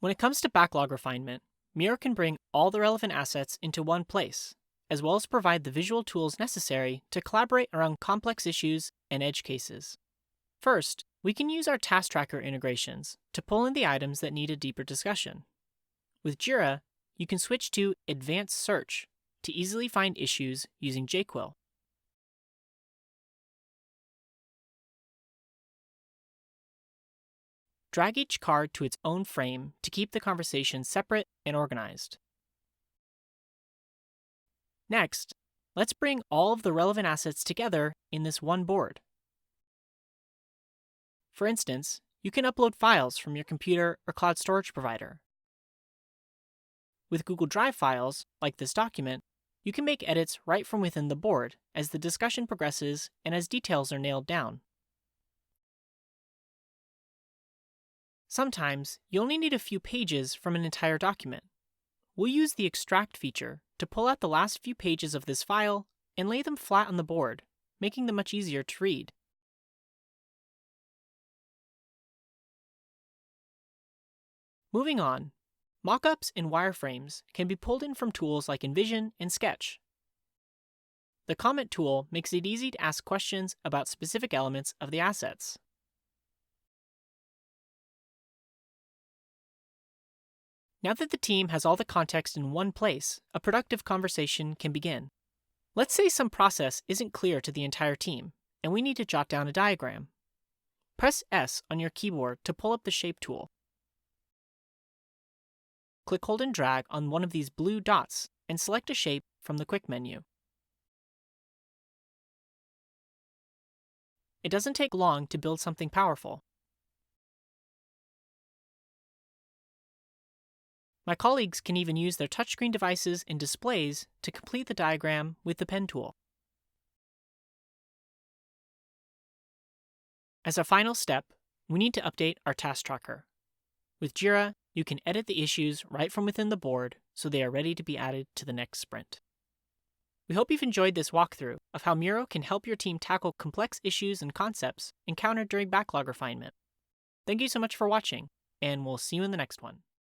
When it comes to backlog refinement, Miro can bring all the relevant assets into one place, as well as provide the visual tools necessary to collaborate around complex issues and edge cases. First, we can use our task tracker integrations to pull in the items that need a deeper discussion. With Jira, you can switch to Advanced Search to easily find issues using JQuil. Drag each card to its own frame to keep the conversation separate and organized. Next, let's bring all of the relevant assets together in this one board. For instance, you can upload files from your computer or cloud storage provider. With Google Drive files, like this document, you can make edits right from within the board as the discussion progresses and as details are nailed down. Sometimes, you only need a few pages from an entire document. We'll use the Extract feature to pull out the last few pages of this file and lay them flat on the board, making them much easier to read. Moving on, mockups and wireframes can be pulled in from tools like Envision and Sketch. The comment tool makes it easy to ask questions about specific elements of the assets. Now that the team has all the context in one place, a productive conversation can begin. Let's say some process isn't clear to the entire team, and we need to jot down a diagram. Press S on your keyboard to pull up the Shape tool. Click, hold, and drag on one of these blue dots and select a shape from the Quick menu. It doesn't take long to build something powerful. My colleagues can even use their touchscreen devices and displays to complete the diagram with the pen tool. As a final step, we need to update our task tracker. With Jira, you can edit the issues right from within the board so they are ready to be added to the next sprint. We hope you've enjoyed this walkthrough of how Miro can help your team tackle complex issues and concepts encountered during backlog refinement. Thank you so much for watching, and we'll see you in the next one.